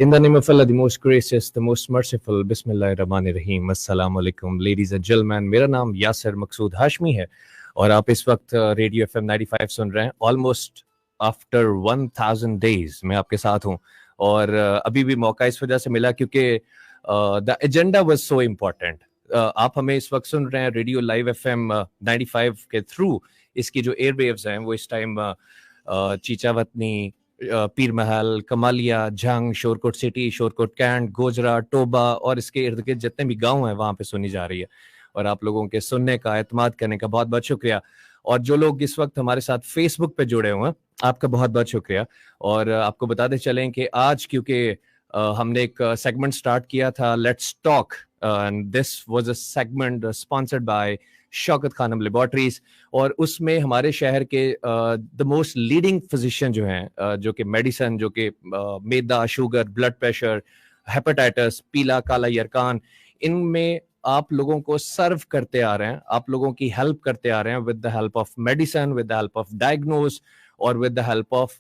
In the name of Allah, the most gracious, the most merciful, Bismillahirrahmanirrahim. Assalamu alaikum, ladies and gentlemen. मेरा नाम यासिर मकसूद हाशमी है और आप इस वक्त रेडियो FM 95 सुन रहे हैं. Almost after 1000 days मैं आपके साथ हूँ और अभी भी मौका इस वजह से मिला क्योंकि the agenda was so important. आप हमें इस वक्त सुन रहे हैं रेडियो लाइव FM 95 के थ्रू. इसकी जो एयर वेव्स हैं वो इस time Chichawatni, Pir Mahal, Kamalia, Jhang, Shorkot city, Shorkot cantt, Gojra, Toba और इसके इर्द गिर्द जितने भी गांव हैं वहां पे सुनी जा रही है. और आप लोगों के सुनने का, एतमाद करने का बहुत बहुत शुक्रिया. और जो लोग इस वक्त हमारे साथ फेसबुक पे जुड़े हुए हैं, आपका बहुत बहुत शुक्रिया. और आपको बताते चलें कि आज क्योंकि हमने एक सेगमेंट स्टार्ट किया था, let's talk, and this was a segment sponsored by Shaukat Khanum laboratories. और उसमें हमारे शहर के द मोस्ट लीडिंग फिजिशियन जो हैं, जो कि मेडिसिन, जो कि मैदा, शुगर, ब्लड प्रेशर, हेपेटाइटिस, पीला काला यरकान, इनमें आप लोगों को सर्व करते आ रहे हैं, आप लोगों की हेल्प करते आ रहे हैं with the help of medicine, with the help of diagnose और with the help of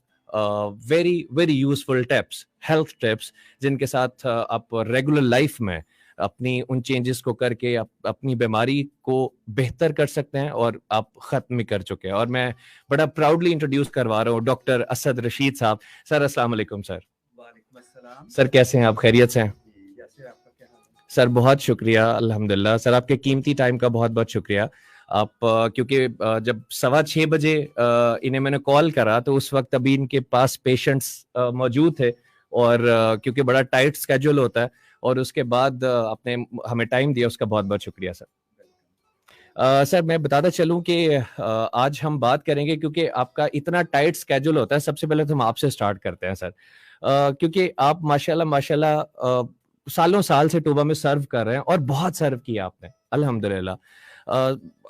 very very useful tips, health tips, जिनके साथ आप रेगुलर लाइफ में अपनी उन चेंजेस को करके अपनी बीमारी को बेहतर कर सकते हैं और आप खत्म भी कर चुके हैं. और मैं बड़ा प्राउडली इंट्रोड्यूस करवा रहा हूँ डॉक्टर असद रशीद साहब. सर अस्सलाम वालेकुम. सर वालेकुम अस्सलाम. सर कैसे हैं आप? खैरियत से हैं? जैसे आपका क्या हाल है? सर बहुत शुक्रिया, अल्हम्दुलिल्लाह. सर आपके कीमती टाइम का बहुत बहुत शुक्रिया. आप क्योंकि जब 6:15 बजे इन्हें मैंने कॉल करा तो उस वक्त अभी इनके पास पेशेंट्स मौजूद थे और क्योंकि बड़ा टाइट स्केड्यूल होता है और उसके बाद आपने हमें टाइम दिया, उसका बहुत बहुत शुक्रिया सर. सर मैं बताता चलूं कि आज हम बात करेंगे क्योंकि आपका इतना टाइट स्केड्यूल होता है. सबसे पहले तो हम आपसे स्टार्ट करते हैं सर, क्योंकि आप माशाल्लाह सालों साल से टोबा में सर्व कर रहे हैं और बहुत सर्व किया आपने अल्हम्दुलिल्लाह.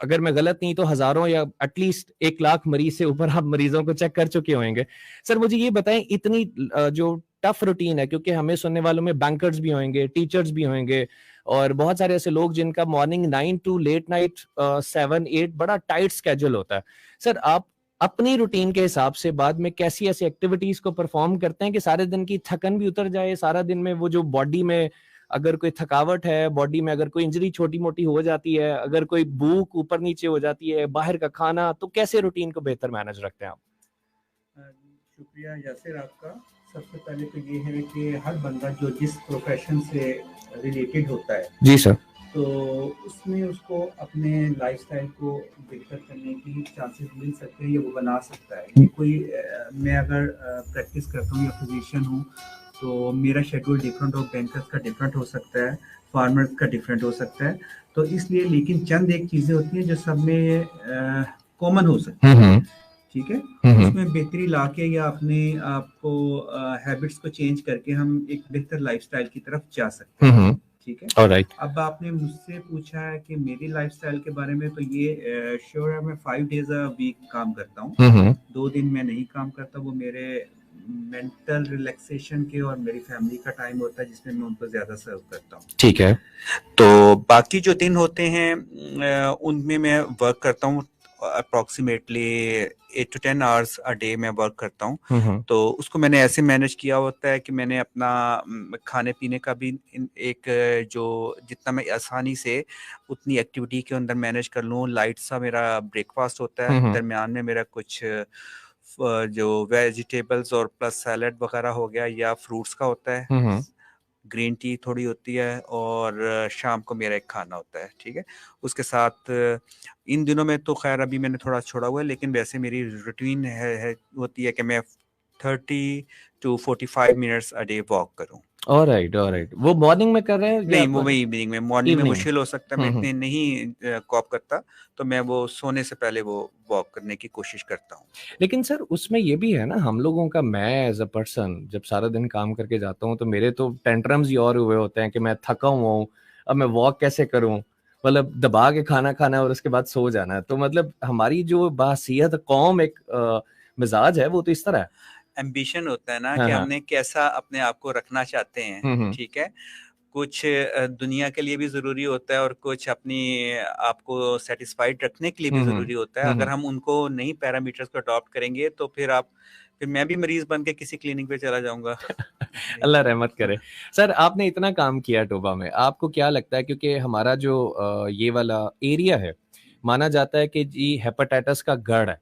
अगर मैं गलत नहीं तो हजारों या एटलीस्ट 1 लाख मरीज से ऊपर आप मरीजों को चेक कर चुके होंगे. सर मुझे ये बताएं, इतनी जो टफ रूटीन है, क्योंकि हमें सुनने वालों में बैंकर्स भी होंगे, टीचर्स भी होंगे और बहुत सारे ऐसे लोग जिनका मॉर्निंग 9 टू लेट नाइट 7-8 बड़ा टाइट स्केड्यूल होता है. सर आप अपनी रूटीन के हिसाब से बाद में कैसी ऐसी एक्टिविटीज को परफॉर्म करते हैं कि सारे दिन की थकन भी उतर जाए, सारा दिन में वो जो बॉडी में अगर कोई थकावट है, बॉडी में अगर कोई इंजरी छोटी मोटी हो जाती है, अगर कोई भूख ऊपर नीचे हो जाती है, बाहर का खाना, तो कैसे रूटीन को बेहतर मैनेज रखते हैं आप? शुक्रिया यासिर आपका. सबसे पहले तो ये है कि हर बंदा जो जिस प्रोफेशन से रिलेटेड होता है जी सर, तो उसमें उसको अपने लाइफस्टाइल को बेहतर करने की चांसेस मिल सकते हैं या वो बना सकता है. कि कोई मैं अगर प्रैक्टिस करता हूँ या फिजिशियन हूँ तो मेरा शेड्यूल डिफरेंट हो, बैंकर्स का डिफरेंट हो सकता है, फार्मर्स का डिफरेंट हो सकता है. तो इसलिए लेकिन चंद एक चीज़ें होती हैं जो सब में कॉमन हो सकती है. ठीक है, उसमें बेहतरी लाके या अपने आपको हैबिट्स को चेंज करके हम एक बेहतर लाइफस्टाइल की तरफ जा सकते हैं. ठीक है, ऑलराइट. अब आपने मुझसे पूछा है कि मेरी लाइफस्टाइल के बारे में, तो ये श्योर है मैं 5 डेज अ वीक काम करता हूँ. 2 दिन मैं नहीं काम करता. वो मेरे मेंटल रिलैक्सेशन के और मेरी फैमिली का टाइम होता है जिसमें मैं उनको ज्यादा सर्व करता हूँ. ठीक है. तो बाकी जो दिन होते हैं उनमें मैं वर्क करता हूँ. Approximately 8 to 10 hours a day में वर्क करता हूँ. तो उसको मैंने ऐसे मैनेज किया होता है कि मैंने अपना खाने पीने का भी एक जो जितना मैं आसानी से उतनी एक्टिविटी के अंदर मैनेज कर लूँ. लाइट सा मेरा ब्रेकफास्ट होता है, दरमियान में मेरा कुछ जो वेजिटेबल्स और प्लस सैलड वगैरह हो गया या फ्रूट्स का होता है. ग्रीन टी थोड़ी होती है, और शाम को मेरा एक खाना होता है, ठीक है। उसके साथ इन दिनों में तो खैर अभी मैंने थोड़ा छोड़ा हुआ है, लेकिन वैसे मेरी रूटीन है होती है कि मैं 30 to 45 minutes a day walk करूं। ऑलराइट, वो मॉर्निंग में कर रहे हैं या नहीं, वो मैं इवनिंग में, मॉर्निंग में इवनिंग में? मुश्किल हो सकता है, मैं हम्म। इतने नहीं कॉप करता, तो मैं वो सोने से पहले वो वॉक करने की कोशिश करता हूँ। लेकिन सर उसमें ये भी है ना, हम लोगों का, मैं एज अ पर्सन जब सारा दिन काम करके जाता हूँ तो मेरे तो टेंट्रम्स ही और हुए होते हैं कि मैं थका हुआ हूँ, अब मैं वॉक कैसे करूँ, मतलब दबा के खाना खाना है और उसके बाद सो जाना है। तो मतलब हमारी जो बासियत कौम एक मिजाज है वो तो इस तरह है। एम्बिशन होता है ना हाँ कि हाँ। हमने कैसा अपने आप को रखना चाहते हैं, हम्म। ठीक है। कुछ दुनिया के लिए भी ज़रूरी होता है, और कुछ अपनी आपको सेटिस्फाइड रखने के लिए भी हम्म। ज़रूरी होता है। अगर हम उनको नहीं पैरामीटर्स को अडॉप्ट करेंगे तो फिर मैं भी मरीज़ बन के किसी क्लिनिक पे चला जाऊँगा। जी। अल्लाह रहमत करे। सर आपने इतना काम किया टोबा में, आपको क्या लगता है, क्योंकि हमारा जो ये वाला एरिया है माना जाता है कि जी हेपेटाइटिस का गढ़ है,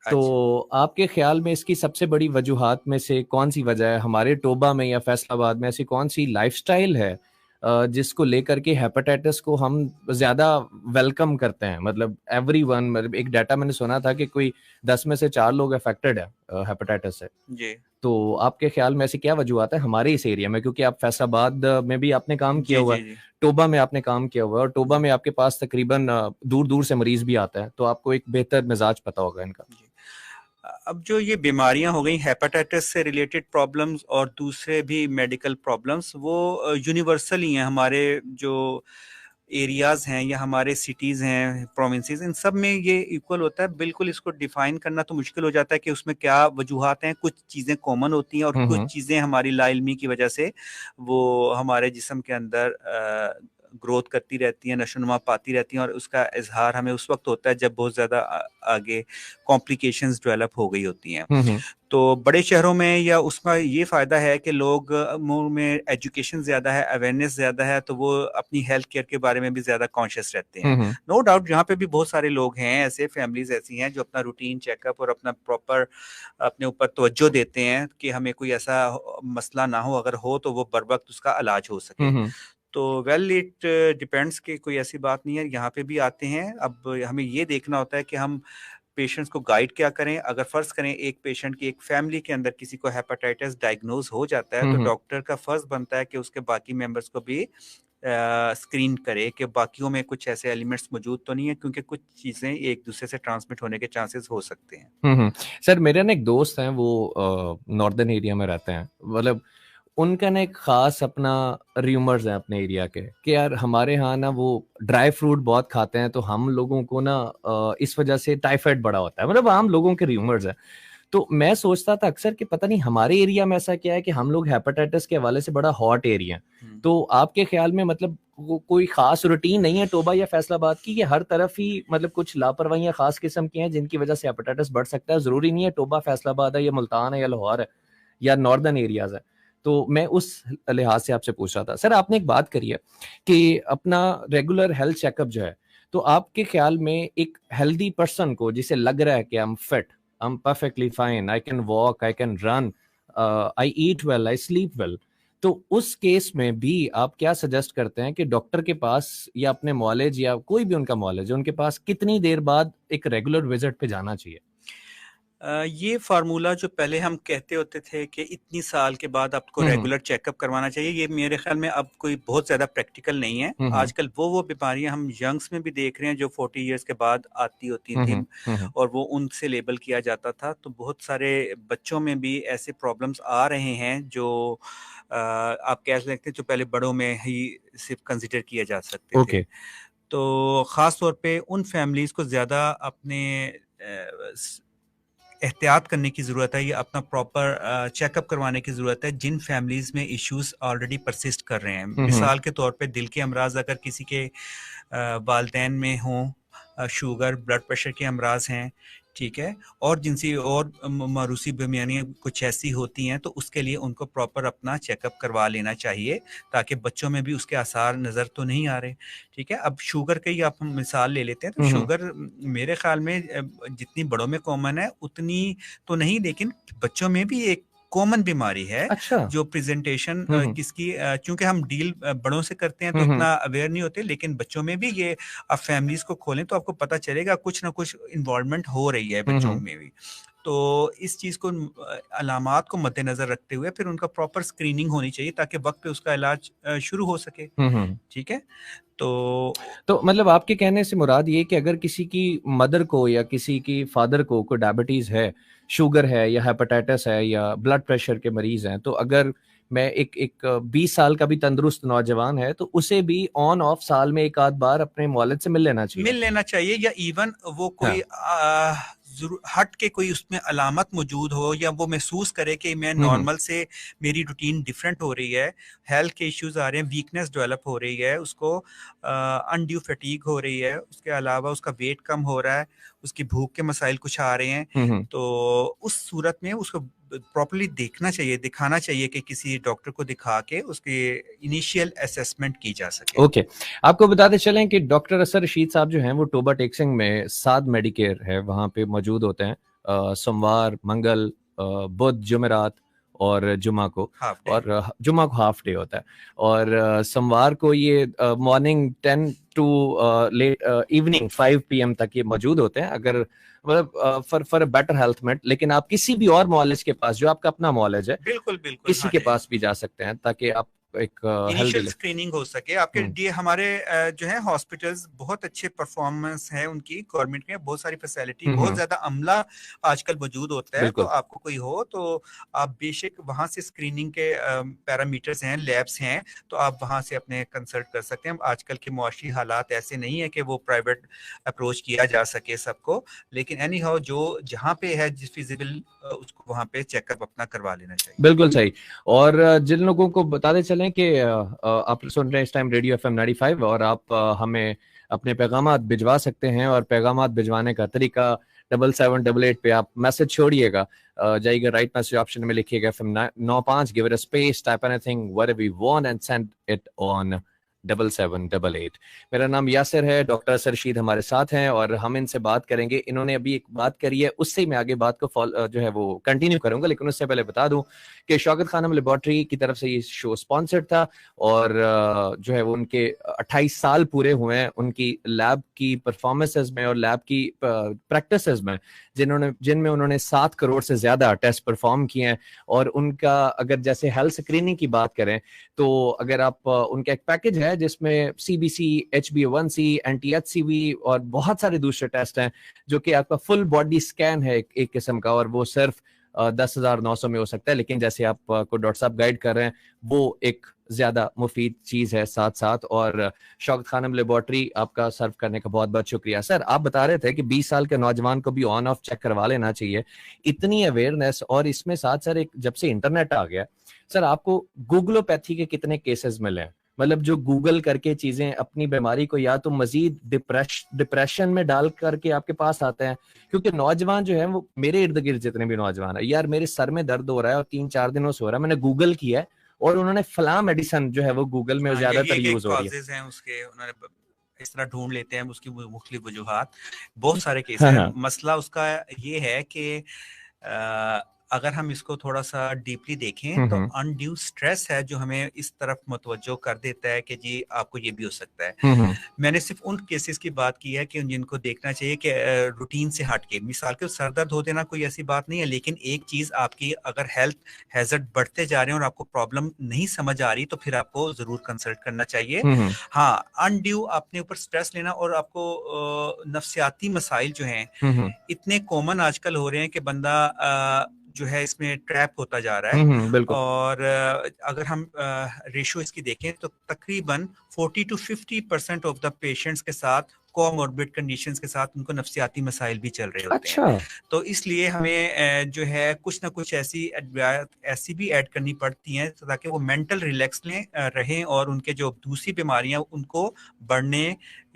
तो अच्छा। आपके ख्याल में इसकी सबसे बड़ी वजूहात में से कौन सी वजह है हमारे टोबा में या फैसलाबाद में? ऐसी कौन सी लाइफस्टाइल है जिसको लेकर के हेपेटाइटिस को हम ज्यादा वेलकम करते हैं? मतलब एवरीवन, मतलब एक डाटा मैंने सुना था कि कोई 10 में से 4 लोग अफेक्टेड है हेपेटाइटिस से। जी। तो आपके ख्याल में ऐसी क्या वजूहत है हमारे इस एरिया में, क्योंकि आप फैसलाबाद में भी आपने काम किया जी, हुआ है, जी, जी। टोबा में आपने काम किया हुआ है, और टोबा जी, में आपके पास तकरीबन दूर दूर से मरीज भी आते हैं, तो आपको एक बेहतर मिजाज पता होगा इनका। जी। अब जो ये बीमारियां हो गई हेपेटाइटिस से रिलेटेड प्रॉब्लम्स और दूसरे भी मेडिकल प्रॉब्लम्स, वो यूनिवर्सल ही हैं। हमारे जो एरियाज हैं या हमारे सिटीज हैं, प्रोविंसेस, इन सब में ये इक्वल होता है। बिल्कुल इसको डिफाइन करना तो मुश्किल हो जाता है कि उसमें क्या वजूहात हैं। कुछ चीज़ें कॉमन होती हैं और कुछ हम्म। चीज़ें हमारी लाइल्मी की वजह से वो हमारे जिस्म के अंदर ग्रोथ करती रहती हैं, नशोनुमा पाती रहती हैं, और उसका इजहार हमें उस वक्त होता है जब बहुत ज़्यादा आगे कॉम्प्लिकेशंस डेवलप हो गई होती हैं। हम्म। तो बड़े शहरों में या उसका ये फ़ायदा है कि लोग मुंह में एजुकेशन ज़्यादा है, अवेयरनेस ज़्यादा है, तो वो अपनी हेल्थ केयर के बारे में भी ज़्यादा कॉन्शियस रहते हैं। हम्म। नो डाउट यहाँ पे भी बहुत सारे लोग हैं, ऐसे फैमिलीज ऐसी हैं जो अपना रूटीन चेकअप और अपना प्रॉपर अपने ऊपर तवज्जो देते हैं कि हमें कोई ऐसा मसला ना हो, अगर हो तो वो बर वक्त उसका इलाज हो सके। हम्म। तो वेल इट डिपेंड्स कि कोई ऐसी बात नहीं है, यहाँ पे भी आते हैं। अब हमें ये देखना होता है कि हम पेशेंट्स को गाइड क्या करें। अगर फ़र्ज़ करें एक पेशेंट की एक फैमिली के अंदर किसी को हेपेटाइटिस डायग्नोज़ हो जाता है, तो हम्म। डॉक्टर का फ़र्ज़ बनता है कि उसके बाकी मेंबर्स को भी स्क्रीन करे कि बाकियों में कुछ ऐसे एलिमेंट्स मौजूद तो नहीं है, क्योंकि कुछ चीज़ें एक दूसरे से ट्रांसमिट होने के चांसेस हो सकते हैं। हम्म। सर मेरे ना एक दोस्त हैं, वो नॉर्दर्न एरिया में रहते हैं, मतलब उनका ना एक खास अपना र्यूमर्स है अपने एरिया के कि यार हमारे यहाँ ना वो ड्राई फ्रूट बहुत खाते हैं, तो हम लोगों को ना इस वजह से टाइफाइड बड़ा होता है, मतलब आम लोगों के र्यूमर्स है। तो मैं सोचता था अक्सर कि पता नहीं हमारे एरिया में ऐसा क्या है कि हम लोग हेपेटाइटिस के हवाले से बड़ा हॉट एरिया है। हुँ। तो आपके ख्याल में मतलब कोई खास रूटीन नहीं है टोबा या फैसलाबाद की कि हर तरफ ही मतलब कुछ लापरवाहियां खास किस्म की हैं जिनकी वजह से हेपेटाइटिस बढ़ सकता है? जरूरी नहीं है टोबा फैसलाबाद है या मुल्तान है या लाहौर है या नॉर्दर्न एरियाज है। तो मैं उस लिहाज से आपसे पूछ रहा था। सर आपने एक बात करी है कि अपना रेगुलर हेल्थ चेकअप जो है, तो आपके ख्याल में एक हेल्दी पर्सन को जिसे लग रहा है कि I am fit, I am perfectly fine, I can walk, I can run, I eat well, I sleep well, तो उस केस में भी आप क्या सजेस्ट करते हैं कि डॉक्टर के पास या अपने मॉलेज या कोई भी उनका मॉलेज उनके पास कितनी देर बाद एक रेगुलर विजिट पे जाना चाहिए? ये फार्मूला जो पहले हम कहते होते थे कि इतनी साल के बाद आपको हम्म। रेगुलर चेकअप करवाना चाहिए, ये मेरे ख्याल में अब कोई बहुत ज़्यादा प्रैक्टिकल नहीं है। हम्म। आजकल वो बीमारियां हम यंग्स में भी देख रहे हैं जो 40 इयर्स के बाद आती होती थी, हम्म। हम्म। और वो उनसे लेबल किया जाता था। तो बहुत सारे बच्चों में भी ऐसे प्रॉब्लम्स आ रहे हैं जो आप कह सकते हैं जो पहले बड़ों में ही सिर्फ कंसिडर किए जा सकते थे। ओके। तो ख़ास तौर पे उन फैमिलीज़ को ज़्यादा अपने एहतियात करने की ज़रूरत है, या अपना प्रॉपर चेकअप करवाने की ज़रूरत है जिन फैमिलीज़ में इश्यूज़ ऑलरेडी परसिस्ट कर रहे हैं। हम्म। मिसाल के तौर पे दिल के अमराज अगर किसी के वालदैन में हों, शुगर ब्लड प्रेशर के अमराज हैं, ठीक है, और जिनसी और मारूसी बीमारियाँ कुछ ऐसी होती हैं, तो उसके लिए उनको प्रॉपर अपना चेकअप करवा लेना चाहिए, ताकि बच्चों में भी उसके आसार नज़र तो नहीं आ रहे। ठीक है, अब शुगर की आप हम मिसाल ले लेते हैं, तो हम्म। शुगर मेरे ख्याल में जितनी बड़ों में कॉमन है उतनी तो नहीं, लेकिन बच्चों में भी एक कॉमन बीमारी है। अच्छा। जो प्रेजेंटेशन किसकी, चूंकि हम डील बड़ों से करते हैं तो इतना अवेयर नहीं होते, लेकिन बच्चों में भी ये, आप फैमिलीज को खोलें तो आपको पता चलेगा कुछ ना कुछ इन्वॉल्वमेंट हो रही है बच्चों में भी। तो इस चीज को, अलामात को मद्देनजर रखते हुए फिर उनका प्रॉपर स्क्रीनिंग होनी चाहिए ताकि वक्त पे उसका इलाज शुरू हो सके। ठीक है। तो मतलब आपके कहने से मुराद ये कि अगर किसी की मदर को या किसी की फादर को कोई डायबिटीज है, शुगर है या हेपेटाइटिस है या ब्लड प्रेशर के मरीज हैं, तो अगर मैं एक 20 साल का भी तंदुरुस्त नौजवान है तो उसे भी ऑन ऑफ साल में एक आध बार अपने मौलद से मिल लेना चाहिए। या इवन वो कोई हट के कोई उसमें अलामत मौजूद हो या वो महसूस करे कि मैं नॉर्मल से मेरी रूटीन डिफरेंट हो रही है, हेल्थ के इश्यूज आ रहे हैं, वीकनेस डेवलप हो रही है, उसको अनड्यू फटीग हो रही है, उसके अलावा उसका वेट कम हो रहा है, उसकी भूख के मसाइल कुछ आ रहे हैं, तो उस सूरत में उसको प्रॉपर्ली देखना चाहिए, दिखाना चाहिए कि किसी डॉक्टर को दिखा के उसकी इनिशियल असेसमेंट की जा सके। ओके। आपको बताते चलें कि डॉक्टर असर रशीद साहब जो हैं वो टोबा टेक्सिंग में साद मेडिकेयर है, वहाँ पे मौजूद होते हैं सोमवार, मंगल, बुध, जुमेरात और जुमा को, और जुमा को हाफ डे होता है, और सोमवार को ये morning 10 to late evening 5 PM तक ये मौजूद होते हैं, अगर मतलब फॉर बेटर हेल्थ में। लेकिन आप किसी भी और मॉलेज के पास, जो आपका अपना मॉलेज है, बिल्कुल किसी के पास भी जा सकते हैं ताकि आप एक इनिशियल स्क्रीनिंग हो सके आपके लिए। हमारे जो है हॉस्पिटल्स बहुत अच्छे परफॉर्मेंस है उनकी, गवर्नमेंट में बहुत सारी फैसिलिटी, बहुत ज्यादा अमला आजकल मौजूद होता है, तो आपको कोई हो तो आप बेशक वहां से स्क्रीनिंग के पैरामीटर्स हैं, लैब्स हैं, तो आप वहां से अपने कंसल्ट कर सकते हैं। आजकल के मुआशी हालात ऐसे नहीं है कि वो प्राइवेट अप्रोच किया जा सके सबको, लेकिन एनी हाउ जो जहाँ पे है जिस फिजिबल उसको वहां पे चेकअप अपना करवा लेना चाहिए। बिल्कुल सही। और जिन लोगों को बताते चलें कि आप सुन रहे हैं इस टाइम रेडियो FM 95, और आप हमें अपने पैगामात भिजवा सकते हैं, और पैगामात भिजवाने का तरीका 7788 पे आप मैसेज छोड़िएगा, जाइएगा राइट मैसेज ऑप्शन में लिखिएगा FM 95, give it a space, type anything whatever you want and send it on 7788। मेरा नाम यासिर है, डॉक्टर असर रशीद हमारे साथ हैं और हम इनसे बात करेंगे। इन्होंने अभी एक बात करी है, उससे मैं आगे बात को जो है वो कंटिन्यू करूंगा, लेकिन उससे पहले बता दूं कि शौकत खानम लेबोरेटरी की तरफ से ये शो स्पॉन्सर्ड था, और जो है वो उनके 28 साल पूरे हुए हैं उनकी लैब की परफॉर्मेंसेस में और लैब की प्रैक्टिसेस में, जिनमें उन्होंने 7 करोड़ से ज्यादा टेस्ट परफॉर्म किए हैं। और उनका अगर जैसे हेल्थ स्क्रीनिंग की बात करें तो अगर आप उनका एक पैकेज है जिसमें CBC, HbA1c, anti-HCV और बहुत सारे दूसरे टेस्ट हैं, जो कि आपका फुल बॉडी स्कैन है एक किस्म का, और वो सिर्फ 10,900 में हो सकता है। लेकिन जैसे आप को डॉक्टर साहब गाइड कर रहे हैं, वो एक ज्यादा मुफीद चीज है साथ साथ। और शौकत खानम लेबोरेटरी आपका सर्व करने का बहुत बहुत शुक्रिया। सर, आप बता रहे थे कि 20 साल के नौजवान को भी ऑन ऑफ चेक करवा लेना चाहिए, इतनी अवेयरनेस, और इसमें साथ सर एक जब से इंटरनेट आ गया सर, आपको गूगलोपैथी के कितने केसेस मिले हैं? मतलब जो गूगल करके चीजें अपनी बीमारी को या तो मजीद डिप्रेशन में डाल करके आपके पास आते हैं, क्योंकि नौजवान जो है वो, मेरे इर्द गिर्द जितने भी नौजवान है, यार मेरे सर में दर्द हो रहा है और 3-4 दिनों से हो रहा है, मैंने गूगल किया है और उन्होंने फलां मेडिसिन जो है वो गूगल में ज्यादातर यूज हो रही है उसके, उन्होंने इस तरह ढूंढ लेते हैं उसकी मुख्तलिफ वजूहात, बहुत सारे केस हैं। मसला उसका ये है कि अगर हम इसको थोड़ा सा डीपली देखें तो अनड्यू स्ट्रेस है जो हमें इस तरफ मुतवज्जो कर देता है कि जी आपको ये भी हो सकता है। मैंने सिर्फ उन केसेस की बात की है कि जिनको देखना चाहिए कि रूटीन से हट के, मिसाल के सर दर्द हो देना कोई ऐसी बात नहीं है, लेकिन एक चीज आपकी अगर हेल्थ हैजर्ड बढ़ते जा रहे हैं और आपको प्रॉब्लम नहीं समझ आ रही तो फिर आपको जरूर कंसल्ट करना चाहिए। हाँ, अनड्यू अपने ऊपर स्ट्रेस लेना और आपको नफ्सियाती मसाइल जो हैं इतने कॉमन आजकल हो रहे हैं कि बंदा जो है इसमें ट्रैप होता जा रहा है। और अगर हम रेशो इसकी देखें तो तकरीबन 40 to 50% ऑफ द पेशेंट्स के साथ कोमॉर्बिड कंडीशंस के साथ उनको नफ्सियाती मसाइल भी चल रहे होते हैं। तो इसलिए हमें जो है कुछ ना कुछ ऐसी भी ऐड करनी पड़ती हैं ताकि वो मेंटल रिलैक्स रहें और उनके जो दूसरी बीमारियां उनको बढ़ने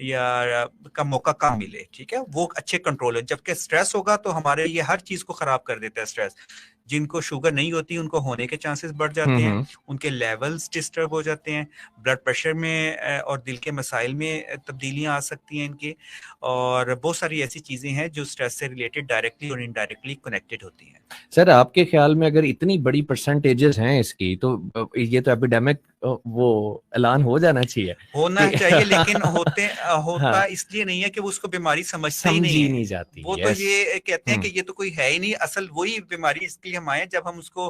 या का मौका कम मिले। ठीक है, वो अच्छे कंट्रोल है। जबकि स्ट्रेस होगा तो हमारे ये हर चीज को खराब कर देता है स्ट्रेस। जिनको शुगर नहीं होती उनको होने के चांसेस बढ़ जाते हैं, उनके लेवल्स डिस्टर्ब हो जाते हैं, ब्लड प्रेशर में और दिल के मसाइल में तब्दीलियां आ सकती हैं इनके, और बहुत सारी ऐसी चीजें हैं जो स्ट्रेस से रिलेटेड डायरेक्टली और इनडायरेक्टली कनेक्टेड होती हैं। सर आपके ख्याल में अगर इतनी बड़ी परसेंटेजेस हैं इसकी, तो ये तो एपिडेमिक वो ऐलान हो जाना चाहिए, होना चाहिए, लेकिन होता हाँ, इसलिए नहीं है कि वो उसको बीमारी समझते ही नहीं समझी है। नहीं जाती। वो तो यस। ये कहते हैं कि ये तो कोई है ही नहीं, असल वही बीमारी इसलिए हम आए जब हम उसको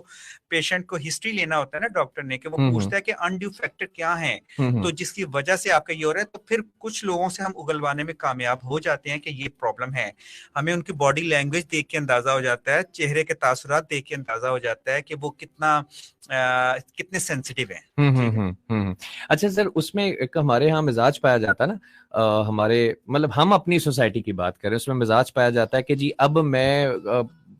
पेशेंट को हिस्ट्री लेना होता है ना डॉक्टर ने, कि वो पूछता है कि अनड्यू फैक्टर क्या है, तो जिसकी वजह से आपका ये हो रहा है, तो फिर कुछ लोगों से हम उगलवाने में कामयाब हो जाते हैं कि ये प्रॉब्लम है। हमें उनकी बॉडी लैंग्वेज देख के अंदाजा हो जाता है, चेहरे के तासुरात देख के अंदाजा हो जाता है कि वो कितने सेंसिटिव हैं। अच्छा सर, उसमें एक हमारे यहाँ मिजाज पाया जाता है ना, हमारे मतलब हम अपनी सोसाइटी की बात करें, उसमें मिजाज पाया जाता है कि जी अब मैं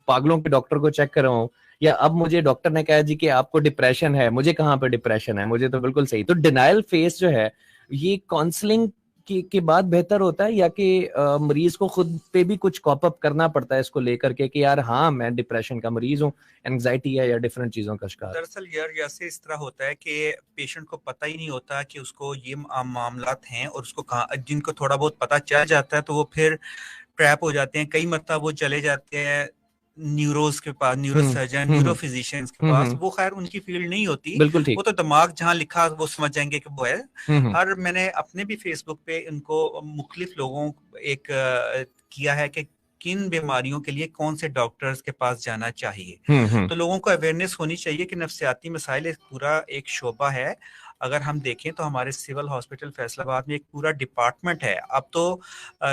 पागलों के डॉक्टर को चेक कर रहा हूँ, या अब मुझे डॉक्टर ने कहा जी कि आपको डिप्रेशन है, मुझे कहाँ पे डिप्रेशन है, मुझे तो बिल्कुल सही। तो डिनायल फेस जो है, ये काउंसलिंग के बाद बेहतर होता है, या कि मरीज को खुद पे भी कुछ कॉप अप करना पड़ता है इसको लेकर के कि यार हाँ मैं डिप्रेशन का मरीज हूँ, एंजाइटी है या डिफरेंट चीजों का शिकार? दरअसल यार जैसे इस तरह होता है कि पेशेंट को पता ही नहीं होता कि उसको ये मामलात हैं, और उसको कहाँ, जिनको थोड़ा बहुत पता चल जाता है तो वो फिर ट्रैप हो जाते हैं। कई मतलब वो चले जाते हैं न्यूरोज के पास, न्यूरो सर्जन, न्यूरो फिजिशियंस के पास। वो खैर उनकी फील्ड नहीं होती, बिल्कुल ठीक। वो तो दिमाग जहाँ लिखा वो समझ जाएंगे कि वो है। हर मैंने अपने भी फेसबुक पे इनको मुख्तलिफ लोगों एक किया है कि किन बीमारियों के लिए कौन से डॉक्टर्स के पास जाना चाहिए। तो लोगों को अवेयरनेस होनी चाहिए कि नफ्सियाती मसाइल एक पूरा एक शोबा है। अगर हम देखें तो हमारे सिविल हॉस्पिटल फैसलाबाद में एक पूरा डिपार्टमेंट है। अब तो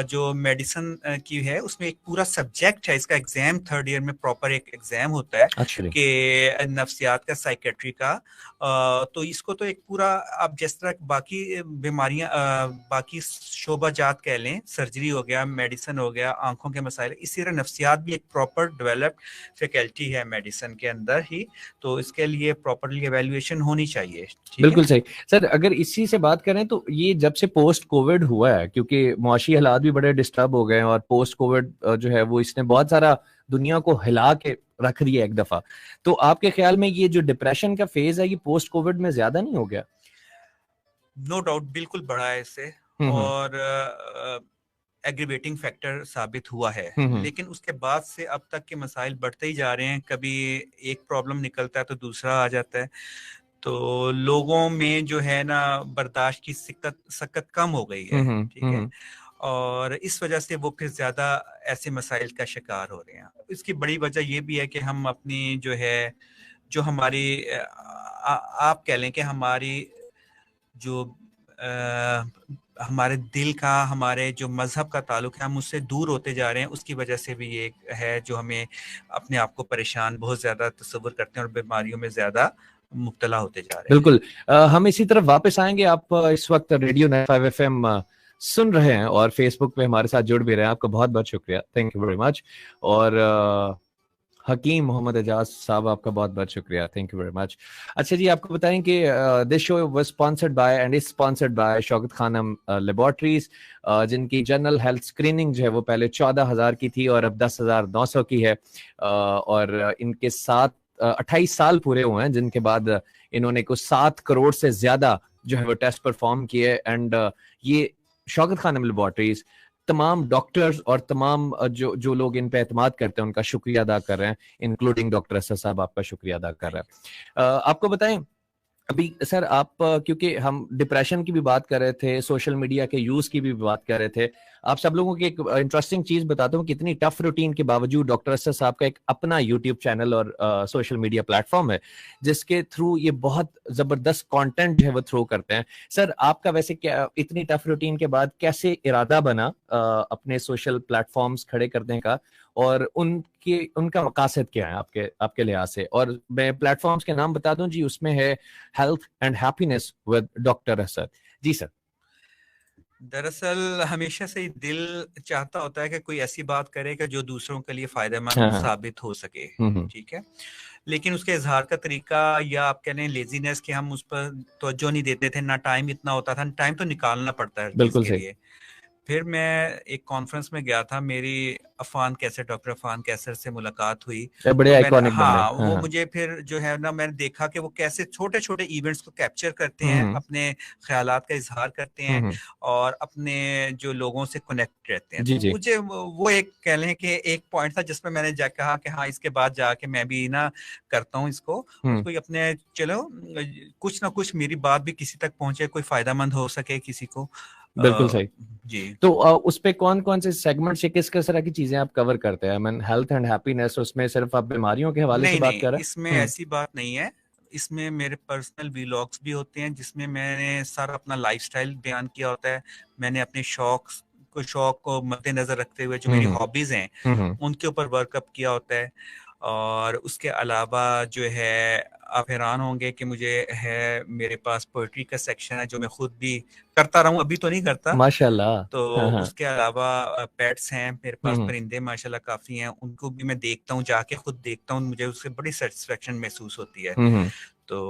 जो मेडिसिन की है उसमें एक पूरा सब्जेक्ट है, इसका एग्जाम थर्ड ईयर में प्रॉपर एक एग्जाम होता है कि नफ्सियात का, साइकेट्री का। तो इसको तो एक पूरा, आप जिस तरह बाकी बीमारियां बाकी शोबाजात कह लें, सर्जरी हो गया, मेडिसिन हो गया, आंखों के मसाइल, इसी तरह नफ्सियात भी एक प्रॉपर डेवलप्ड फैकल्टी है मेडिसिन के अंदर ही। तो इसके लिए प्रॉपरली एवेल्युएशन होनी चाहिए। बिल्कुल सही सर। अगर इसी से बात करें तो ये जब से पोस्ट कोविड हुआ है, क्योंकि मुआशी हालात भी बड़े डिस्टर्ब हो गए हैं, और पोस्ट कोविड जो है वो इसने बहुत सारा दुनिया को हिला के रख दिया एक दफा। तो आपके ख्याल में ये जो डिप्रेशन का फेज है ये पोस्ट कोविड में ज्यादा नहीं हो गया? नो डाउट बिल्कुल बढ़ा है इससे, और एग्रीवेटिंग फैक्टर साबित हुआ है। लेकिन उसके बाद से अब तक के मसाइल बढ़ते ही जा रहे हैं। कभी एक प्रॉब्लम निकलता है तो दूसरा आ जाता है। तो लोगों में जो है ना बर्दाश्त की सकत कम हो गई है, ठीक है, और इस वजह से वो फिर ज्यादा ऐसे मसाइल का शिकार हो रहे हैं। इसकी बड़ी वजह ये भी है कि हम अपनी जो है, जो हमारी आप कह लें कि हमारी जो हमारे दिल का, हमारे जो मजहब का ताल्लुक है, हम उससे दूर होते जा रहे हैं। उसकी वजह से भी ये है जो हमें अपने आप को परेशान बहुत ज्यादा तस्वुर करते हैं और बीमारियों में ज्यादा मुब्तला होते जा रहे हैं। बिल्कुल। हम इसी तरफ वापस आएंगे। आप इस वक्त रेडियो 95 FM सुन रहे हैं और फेसबुक पे हमारे साथ जुड़ भी रहे हैं। आपका बहुत बहुत शुक्रिया, थैंक यू वेरी मच। और हकीम मोहम्मद एजाज साहब, आपका बहुत बहुत शुक्रिया, थैंक यू वेरी मच। अच्छा जी, आपको बताएं कि this show was sponsored by and is sponsored by Shaukat Khanum laboratories, जिनकी जनरल हेल्थ स्क्रीनिंग जो है वो पहले 14,000 की थी और अब 10,900 की है। और इनके साथ 28 साल पूरे हुए हैं, जिनके बाद इन्होंने कुछ 7 करोड़ से ज्यादा जो है वो टेस्ट परफॉर्म किए। एंड ये शौकत खानम लेबोरेटरीज तमाम डॉक्टर्स और तमाम जो लोग इन पे एतमाद करते हैं उनका शुक्रिया अदा कर रहे हैं, इंक्लूडिंग डॉक्टर असद साहब आपका शुक्रिया अदा कर रहे हैं। आपको बताएं अभी सर, आप क्योंकि हम डिप्रेशन की भी बात कर रहे थे, सोशल मीडिया के यूज की भी बात कर रहे थे, आप सब लोगों की एक इंटरेस्टिंग चीज बताता हूँ। कितनी टफ रूटीन के बावजूद डॉक्टर असद साहब का एक अपना यूट्यूब चैनल और सोशल मीडिया प्लेटफॉर्म है, जिसके थ्रू ये बहुत जबरदस्त कंटेंट जो है वो थ्रो करते हैं। सर आपका वैसे क्या इतनी टफ रूटीन के बाद कैसे इरादा बना अपने सोशल प्लेटफॉर्म्स खड़े करने का, और उनका मकासद क्या है आपके लिहाज से? और मैं प्लेटफॉर्म्स के नाम बता दूं जी, उसमें है health and happiness with doctor Asad ji. Sir दरअसल हमेशा से ही दिल चाहता होता है कि कोई ऐसी बात करे कि जो दूसरों के लिए फायदेमंद साबित हो सके, ठीक है, लेकिन उसके इजहार का तरीका, या आप कह लें लेजीनेस, कि हम उस पर तवज्जो नहीं देते थे, ना टाइम इतना होता था। टाइम तो निकालना पड़ता है चीज के लिए। फिर मैं एक कॉन्फ्रेंस में गया था, मेरी डॉक्टर अफान कैसर से मुलाकात हुई। ये बड़े तो मैंने, आइकॉनिक बंदे हैं। हाँ, हाँ वो हाँ। मुझे फिर जो है ना, मैंने देखा कि वो कैसे छोटे छोटे इवेंट्स को कैप्चर करते हैं, हम्म अपने ख्यालात का इजहार करते हैं हम्म। और अपने जो लोगों से कनेक्ट रहते हैं। जी तो जी। मुझे वो एक कह लें कि एक पॉइंट था जिसमें मैंने कहा कि हाँ, इसके बाद जाके मैं भी ना करता हूँ इसको, हम्म। उसको अपने, चलो कुछ ना कुछ मेरी बात भी किसी तक पहुंचे, कोई फायदामंद हो सके किसी को। बिल्कुल अ, सही। जी। तो उस पे कौन कौन से सेगमेंट से किस किस तरह की चीजें आप कवर करते हैं? मैं हेल्थ एंड हैप्पीनेस, उसमें सिर्फ आप बीमारियों के हवाले से नहीं बात नहीं, कर रहे इसमें हैं? ऐसी बात नहीं है। इसमें मेरे पर्सनल व्लॉग्स भी होते हैं जिसमें मैंने सारा अपना लाइफस्टाइल बयान किया होता है। मैंने अपने शौक को मद्देनजर रखते हुए जो मेरी हम्म हॉबीज हैं हम्म। उनके ऊपर वर्कअप किया होता है। और उसके अलावा जो है, आप हैरान होंगे कि मुझे है, मेरे पास पोइट्री का सेक्शन है जो मैं खुद भी करता रहूं, अभी तो नहीं करता। माशाल्लाह। तो हाँ हाँ। उसके अलावा पेट्स हैं मेरे पास, हम्म परिंदे माशाल्लाह काफी हैं, उनको भी मैं देखता हूँ, जाके खुद देखता हूँ, मुझे उससे बड़ी सेटिस्फेक्शन महसूस होती है। हम्म तो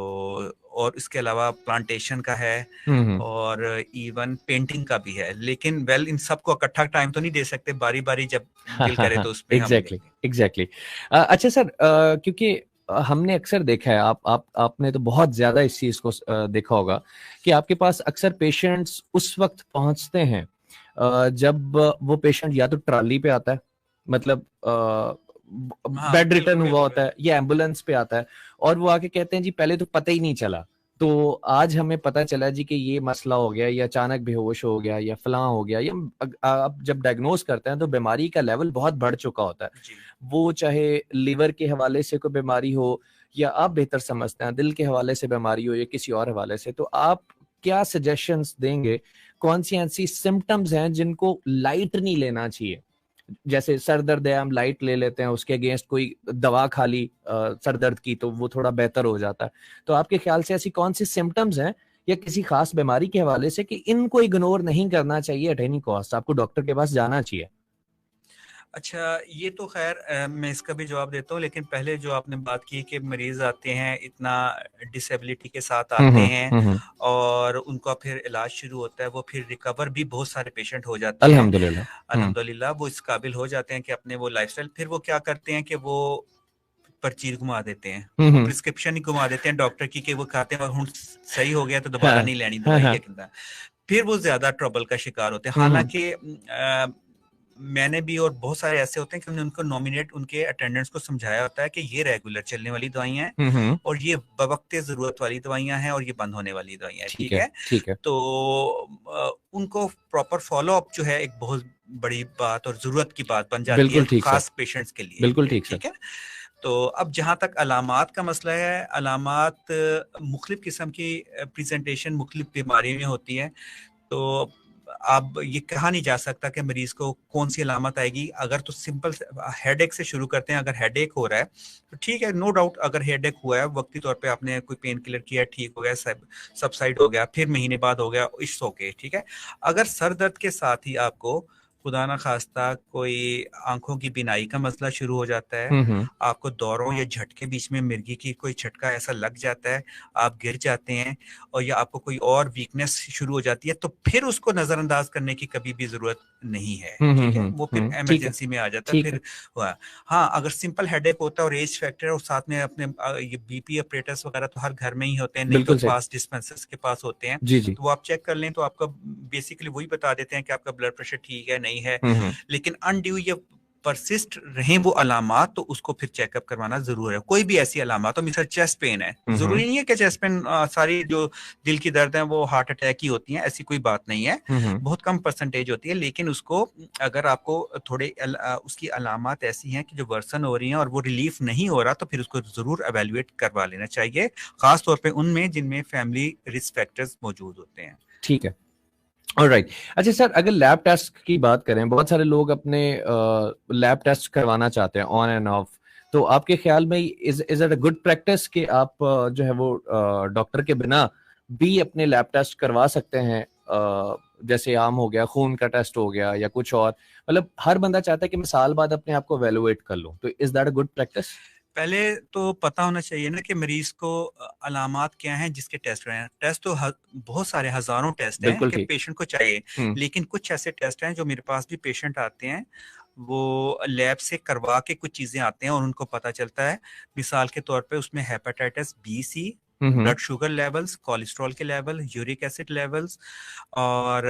और इसके अलावा प्लांटेशन का है हम्म। और इवन पेंटिंग का भी है, लेकिन वेल इन सबको इकट्ठा टाइम तो नहीं दे सकते, बारी बारी जब हाँ दिल हाँ करे हाँ। तो उसमें हम एग्जैक्टली लेंगे। एग्जैक्टली। अच्छा सर, क्योंकि हमने अक्सर देखा है, आपने तो बहुत ज्यादा इस चीज को देखा होगा कि आपके पास अक्सर पेशेंट्स उस वक्त पहुंचते हैं जब वो पेशेंट या तो ट्रॉली पे आता है, मतलब हाँ, बेड बिल्कुल रिटर्न हुआ बिल्कुल होता है, या एम्बुलेंस पे आता है, और वो आके कहते हैं जी पहले तो पता ही नहीं चला, तो आज हमें पता चला जी कि ये मसला हो गया, या अचानक बेहोश हो गया, या फलां हो गया, या आप जब डायग्नोज करते हैं तो बीमारी का लेवल बहुत बढ़ चुका होता है। जी। वो चाहे लिवर के हवाले से कोई बीमारी हो, या आप बेहतर समझते हैं दिल के हवाले से बीमारी हो, या किसी और हवाले से, तो आप क्या सजेशंस देंगे? कौन सी ऐसी सिम्टम्स हैं जिनको लाइट नहीं लेना चाहिए? जैसे सर दर्द है, हम लाइट ले लेते हैं, उसके अगेंस्ट कोई दवा खा ली सर दर्द की तो वो थोड़ा बेहतर हो जाता है। तो आपके ख्याल से ऐसी कौन सी सिम्टम्स हैं या किसी खास बीमारी के हवाले से कि इनको इग्नोर नहीं करना चाहिए, एट एनी कॉस्ट आपको डॉक्टर के पास जाना चाहिए? अच्छा, ये तो खैर मैं इसका भी जवाब देता हूँ, लेकिन पहले जो आपने बात की कि मरीज आते हैं इतना डिसेबिलिटी के साथ आते हैं हम्म। और उनका फिर इलाज शुरू होता है, वो फिर रिकवर भी बहुत सारे पेशेंट हो जाते हैं। अल्हम्दुलिल्लाह। अल्हम्दुलिल्लाह, वो इस काबिल हो जाते हैं कि अपने वो लाइफस्टाइल, फिर वो क्या करते हैं कि वो पर्ची घुमा देते हैं, वो हम्म। प्रिस्क्रिप्शन ही घुमा देते हैं डॉक्टर की, कि वो खाते हैं और हुण सही हो गया तो दोबारा हाँ नहीं लेनी हाँ दवाई हाँ। या किंदा। फिर वो ज्यादा ट्रबल का शिकार होते हैं। हम्म हालांकि मैंने भी और बहुत सारे ऐसे होते हैं कि हमने उनको नॉमिनेट, उनके अटेंडेंट्स को समझाया होता है कि ये रेगुलर चलने वाली दवाइयां हैं हम्म। और ये बवक्ते जरूरत वाली दवाइयां हैं और ये बंद होने वाली दवाइयां हैं, ठीक ठीक है है। ठीक है। तो उनको प्रॉपर फॉलो अप जो है एक बहुत बड़ी बात और जरूरत की बात बन जाती है बिल्कुल ठीक सर। खास पेशेंट्स के लिए, बिल्कुल ठीक सर। ठीक है। तो अब जहां तक अलामात का मसला है, अलामात मुख्तलिफ किस्म की प्रेजेंटेशन मुख्तलिफ बीमारी में होती है। तो अब ये कहा नहीं जा सकता कि मरीज को कौन सी अलामत आएगी। अगर तो सिंपल हेडेक से शुरू करते हैं, अगर हेडेक हो रहा है तो ठीक है, नो डाउट, अगर हेडेक हुआ है वक्ती तौर पे आपने कोई पेन किलर किया, ठीक हो गया, सबसाइड हो गया, फिर महीने बाद हो गया, इट्स ओके, ठीक है। अगर सर दर्द के साथ ही आपको खुदा ना खास्ता कोई आंखों की बिनाई का मसला शुरू हो जाता है, आपको दौरों या झटके, बीच में मिर्गी की कोई झटका ऐसा लग जाता है, आप गिर जाते हैं, और या आपको कोई और वीकनेस शुरू हो जाती है, तो फिर उसको नजरअंदाज करने की कभी भी जरूरत नहीं है, ठीक है। वो फिर ठीक है इमरजेंसी में आ जाता है ठीक है। फिर हुआ। हाँ, अगर सिंपल हेडेक होता है और एज फैक्टर और साथ में अपने ये बीपी अपरेटर्स वगैरह तो हर घर में ही होते हैं, नहीं तो बिल्कुल सही। पास डिस्पेंसर्स के पास होते हैं, जी जी। तो वो आप चेक कर लें तो आपका बेसिकली वही बता देते हैं कि आपका ब्लड प्रेशर ठीक है नहीं है। हम्म। लेकिन अनड्यू ये परसिस्ट रहे वो अलामात, तो उसको फिर चेकअप करवाना जरूर है। कोई भी ऐसी अलामत हो, मिसल चेस्ट पेन है, जरूरी नहीं है कि चेस्ट पेन सारी जो दिल की दर्द है वो हार्ट अटैक ही होती हैं, ऐसी कोई बात नहीं है, बहुत कम परसेंटेज होती है। लेकिन उसको, अगर आपको थोड़े उसकी अलामत ऐसी हैं कि जो वर्सन हो रही हैं और वो रिलीफ नहीं हो रहा, तो फिर उसको जरूर एवेल्युएट करवा लेना चाहिए, खास तौर पे उनमें जिनमें फैमिली रिस्क फैक्टर्स मौजूद होते हैं। ठीक है। ऑलराइट। अच्छा सर, अगर लैब टेस्ट की बात करें, बहुत सारे लोग अपने लैब टेस्ट करवाना चाहते हैं ऑन एंड ऑफ, तो आपके ख्याल में is it a good practice कि आप जो है वो डॉक्टर के बिना भी अपने लैब टेस्ट करवा सकते हैं? जैसे आम हो गया, खून का टेस्ट हो गया, या कुछ और, मतलब हर बंदा चाहता है कि मैं साल बाद अपने आप को एवेलुएट कर लूं, तो is that a good practice? पहले तो पता होना चाहिए ना कि मरीज को अलामात क्या हैं जिसके टेस्ट हैं। टेस्ट तो बहुत सारे हजारों टेस्ट हैं बिल्कुल कि ठीक। पेशेंट को चाहिए, लेकिन कुछ ऐसे टेस्ट हैं जो मेरे पास भी पेशेंट आते हैं, वो लैब से करवा के कुछ चीजें आते हैं और उनको पता चलता है। मिसाल के तौर पे उसमें हेपेटाइटिस बी, सी, ब्लड शुगर लेवल्स, कोलेस्ट्रॉल के लेवल, यूरिक एसिड लेवल्स और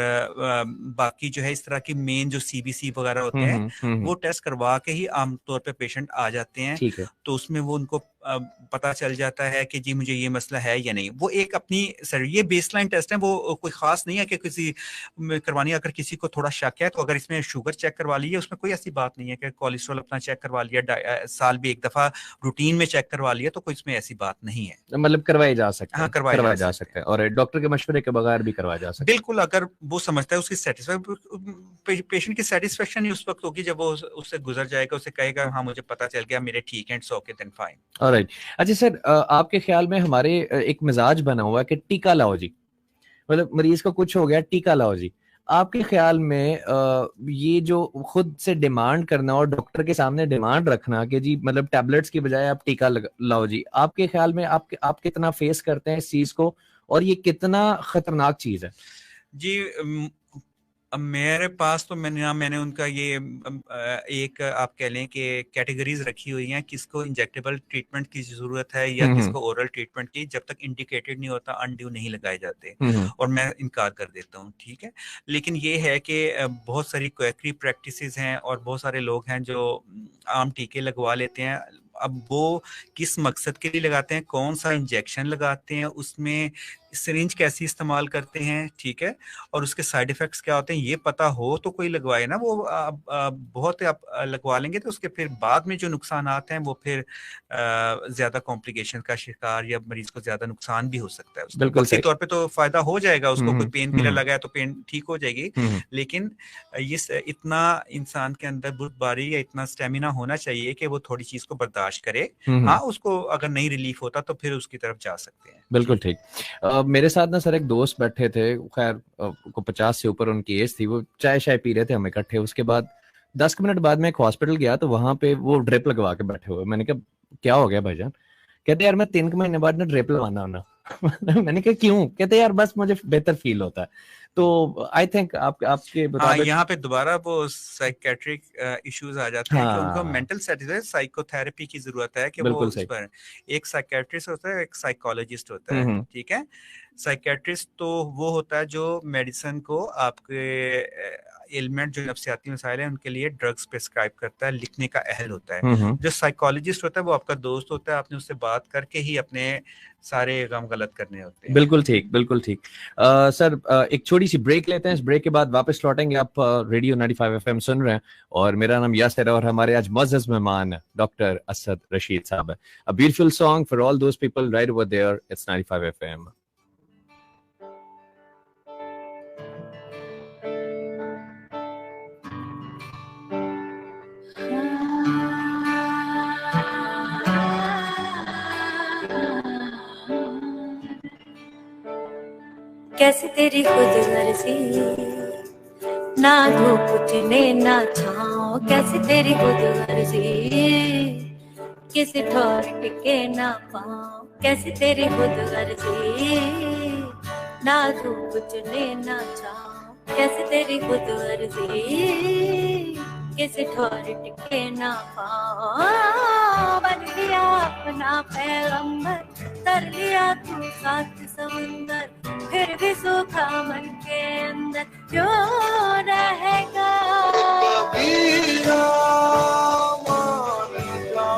बाकी जो है इस तरह की मेन जो सीबीसी वगैरह होते हैं वो टेस्ट करवा के ही आमतौर पे पेशेंट आ जाते हैं। ठीक है। तो उसमें वो उनको पता चल जाता है कि जी मुझे ये मसला है या नहीं। वो एक अपनी सर ये बेसलाइन टेस्ट है, वो कोई खास नहीं है कि किसी में करवानी है। अगर किसी को थोड़ा शक है तो अगर इसमें शुगर चेक करवा ली है, उसमें कोई ऐसी बात नहीं है कि कोलेस्ट्रॉल अपना चेक करवा लिया, साल भी एक दफा रूटीन में चेक करवा लिया, तो कोई इसमें ऐसी बात नहीं है। मतलब करवाए जा सकते हैं। हाँ, करवाए जा सकते हैं और डॉक्टर के मशवरे के बगैर भी करवाया जा सकता है। बिल्कुल, अगर वो समझता है उसकी सेटिस्फाई, पेशेंट की सेटिस्फेक्शन ही उस वक्त होगी जब वो उससे गुजर जाएगा, उसे कहेगा हाँ मुझे पता चल गया, मेरे ठीक है, it's okay, then fine. Alright. अच्छा सर, आपके ख्याल में हमारे एक मिजाज बना हुआ है कि टीका लाओ जी, मतलब मरीज को कुछ हो गया टीका लाओ जी। आपके ख्याल में ये जो खुद से डिमांड करना और डॉक्टर के सामने डिमांड रखना कि जी मतलब टैबलेट्स की बजाय आप टीका लाओ जी, आपके ख्याल में आप कितना फेस करते हैं इस चीज को और ये कितना खतरनाक चीज है? जी, मेरे पास तो मैंने उनका ये एक आप कह लें कि कैटेगरीज रखी हुई हैं, किसको इंजेक्टेबल ट्रीटमेंट की जरूरत है या किसको ओरल ट्रीटमेंट की। जब तक इंडिकेटेड नहीं होता अनड्यू नहीं लगाए जाते और मैं इनकार कर देता हूँ, ठीक है। लेकिन ये है कि बहुत सारी क्वैकरी प्रैक्टिसेस हैं और बहुत सारे लोग हैं जो आम टीके लगवा लेते हैं। अब वो किस मकसद के लिए लगाते हैं, कौन सा इंजेक्शन लगाते हैं, उसमें सिरिंज कैसी इस्तेमाल करते हैं, ठीक है, और उसके साइड इफेक्ट्स क्या होते हैं, ये पता हो तो कोई लगवाए ना। वो बहुत आप लगवा लेंगे तो उसके फिर बाद में जो नुकसान आते हैं वो फिर ज्यादा कॉम्प्लिकेशन का शिकार या मरीज को ज्यादा नुकसान भी हो सकता है। उसको वक्ती तौर पे तो फायदा हो जाएगा, उसको कोई पेन किलर लगाया तो पेन ठीक हो जाएगी, लेकिन ये इतना इंसान के अंदर बुर्दबारी या इतना स्टेमिना होना चाहिए कि वो थोड़ी चीज को बर्दाश्त करे। हाँ, उसको अगर नहीं रिलीफ होता तो फिर उसकी तरफ जा सकते हैं। बिल्कुल ठीक। मेरे साथ ना सर एक दोस्त बैठे थे, खैर को 50 से ऊपर उनकी एज थी, वो चाय शाय पी रहे थे हम इकट्ठे। उसके बाद 10 मिनट बाद मैं एक हॉस्पिटल गया तो वहां पे वो ड्रिप लगवा के बैठे हुए। मैंने कहा क्या हो गया भाईजान? कहते यार मैं 3 महीने बाद ना ड्रिप लगवाना होना। मैंने कहा क्यों? कहते यार बस मुझे बेहतर फील होता है। तो आई थिंक आपके मुताबिक यहाँ पे दोबारा वो साइकेट्रिक इश्यूज आ जाते हैं कि उनको मेंटल सेटिस्फैक्शन साइकोथेरेपी की जरूरत है कि वो उस पर एक साइकेट्रिस्ट होता है, एक साइकोलॉजिस्ट होता है, ठीक है। साइकेट्रिस्ट तो वो होता है जो मेडिसिन को आपके एलिमेंट जो नफ्सियाती मसाइल हैं उनके लिए ड्रग्स प्रिस्क्राइब करता है, लिखने का अहल होता है। जो साइकोलॉजिस्ट होता है वो आपका दोस्त होता है, आपने उससे बात करके ही अपने सारे गम गलत करने होते हैं। बिल्कुल ठीक, बिल्कुल ठीक। सर एक छोटी सी ब्रेक लेते हैं, इस ब्रेक के बाद वापस लौटेंगे। आप रेडियो 95 एफएम सुन रहे हैं और मेरा नाम यासिर है और हमारे आज मुअज़्ज़ज़ मेहमान डॉक्टर असद रशीद साहब है। A beautiful song for all those people right over there, it's 95 FM. कैसी तेरी खुद गर्जी, ना धूप उठने ना छाँव, कैसी तेरी खुद गर्जी, किसी ठोर टिके ना पाँव, कैसी तेरी खुद गर्जी, ना धूप उठने ना छाँव, कैसी तेरी खुद गर्जी, किसी ठोर टिके ना पाँव। बन लिया अपना पैगंबर, तर लिया तू साथ समंदर, फिर भी सूखा मन के अंदर क्यों रहेगा। फकीरा मान जा,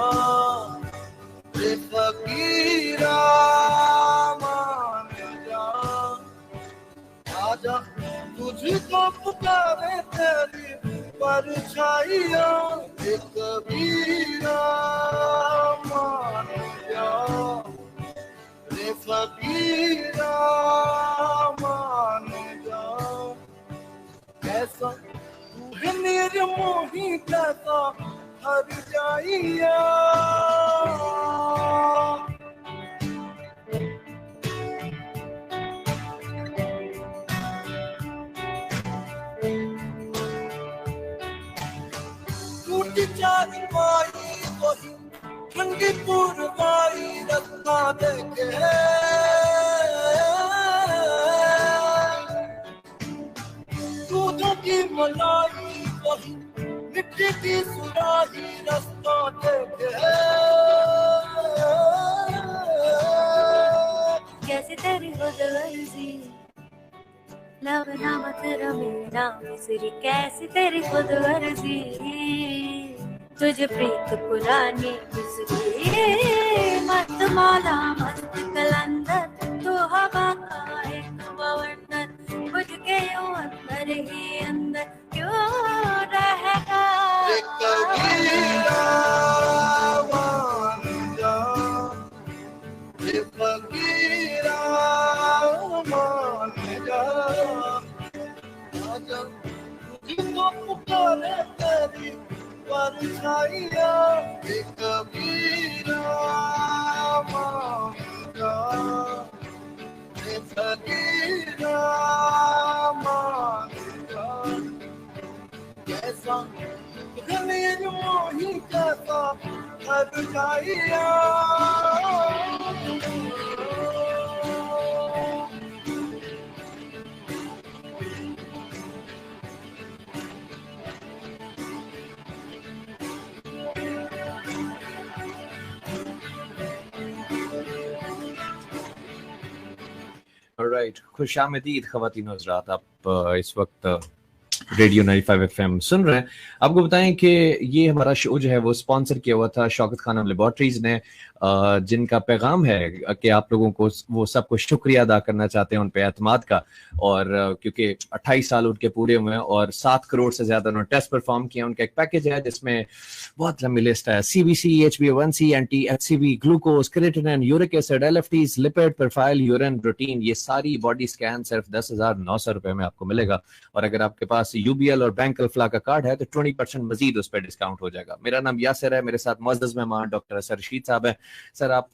रे फकीरा मान जा, आजा तुझको पुकारे तेरी परछाइयाँ, रे कबीरा मान जा, रे फकीरा मान जा। कैसा तू है मेरे मोही, कैसा हर जाइया, टूट चार पाई वही ठंड की पुरवाई रत्ना देखे दूधों की मलाई वही मिट्टी की सुराही रास्ता देखे कैसे तेरी खुदगर्जी लब नाम तेरा मेरा मिसरी कैसी तेरी खुदगर्जी तुझे प्रीत पुरानी बिसरी मस्त मौला मस्त कलंदर तू हवा का एक बवंडर बुझ के यूं अंदर ही अंदर क्यों रहेगा कबीरा मान जा फकीरा मान जा तुझको पुकारे तेरी परछाइयाँ कबीरा मान जा फकीरा मान जा कैसा गले मोही कैसा हर जाइया राइट, खुशामदीद ख़वातीन और हज़रात, आप इस वक्त रेडियो 95 FM सुन रहे हैं। आपको बताएं कि ये हमारा शो जो है वो स्पॉन्सर किया हुआ था शौकत खानम लेबॉर्ट्रीज ने, जिनका पैगाम है कि आप लोगों को वो सबको शुक्रिया अदा करना चाहते हैं उन पे एतमाद का, और क्योंकि 28 साल उनके पूरे हुए हैं और 7 करोड़ से ज्यादा उन्होंने टेस्ट परफॉर्म किया। उनका एक पैकेज है जिसमें बहुत लंबी लिस्ट है, CBC, HbA1c, anti HCV, glucose, creatinine, uric acid, LFTs, lipid profile, urine protein, ये सारी बॉडी स्कैन सिर्फ 10,900 रुपए में आपको मिलेगा। और अगर आपके पास UBL और बैंक अल्फला का कार्ड है तो 20% मजीद उस पर डिस्काउंट हो जाएगा। मेरा नाम यासिर है, मेरे साथ मुअज़्ज़ज़ मेहमान डॉक्टर असर रशीद साहब है। सर, आप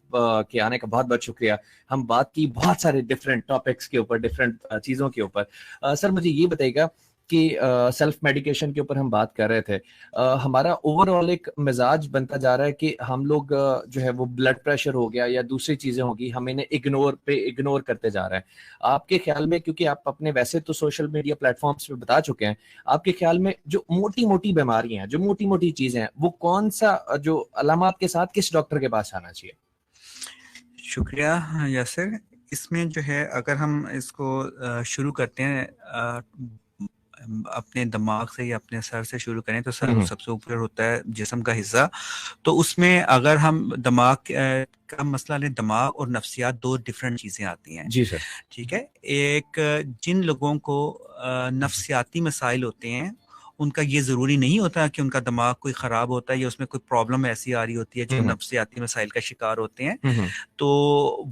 के आने का बहुत बहुत शुक्रिया। हम बात की बहुत सारे डिफरेंट टॉपिक्स के ऊपर, डिफरेंट चीज़ों के ऊपर। सर, मुझे ये बताइएगा कि सेल्फ मेडिकेशन के ऊपर हम बात कर रहे थे। हमारा ओवरऑल एक मिजाज बनता जा रहा है कि हम लोग जो है वो ब्लड प्रेशर हो गया या दूसरी चीज़ें होगी, हम इन्हें इग्नोर करते जा रहे हैं। आपके ख्याल में, क्योंकि आप अपने वैसे तो सोशल मीडिया प्लेटफॉर्म्स पे बता चुके हैं, आपके ख्याल में जो मोटी मोटी बीमारियां हैं, जो मोटी मोटी चीज़ें हैं, वो कौन सा जो अलामात के साथ किस डॉक्टर के पास आना चाहिए? शुक्रिया यासिर। इसमें जो है अगर हम इसको शुरू करते हैं अपने दिमाग से या अपने सर से शुरू करें तो सर सबसे ऊपर होता है जिस्म का हिस्सा। तो उसमें अगर हम दिमाग का मसला लें, दिमाग और नफ्सियात 2 डिफरेंट चीज़ें आती हैं। जी सर। ठीक है। एक, जिन लोगों को नफ्सियाती मसाइल होते हैं उनका ये ज़रूरी नहीं होता कि उनका दिमाग कोई ख़राब होता है या उसमें कोई प्रॉब्लम ऐसी आ रही होती है जो नफ्सियाती मसाइल का शिकार होते हैं। तो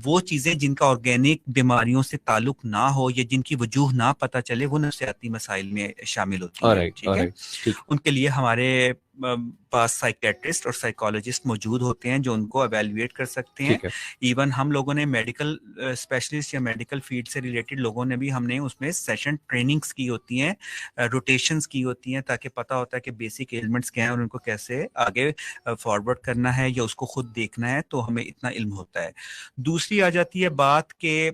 वो चीज़ें जिनका ऑर्गेनिक बीमारियों से ताल्लुक ना हो या जिनकी वजूह ना पता चले, वो नफ्सियाती मसाइल में शामिल होती है। ठीक है। उनके लिए हमारे पास साइकेट्रिस्ट और साइकोलॉजिस्ट मौजूद होते हैं जो उनको एवेल्युएट कर सकते हैं। इवन हम लोगों ने मेडिकल स्पेशलिस्ट या मेडिकल फील्ड से रिलेटेड लोगों ने भी हमने उसमें सेशन ट्रेनिंग्स की होती हैं, रोटेशंस की होती हैं, ताकि पता होता है कि बेसिक एलिमेंट्स क्या हैं और उनको कैसे आगे फॉरवर्ड करना है या उसको खुद देखना है, तो हमें इतना इल्म होता है। दूसरी आ जाती है बात के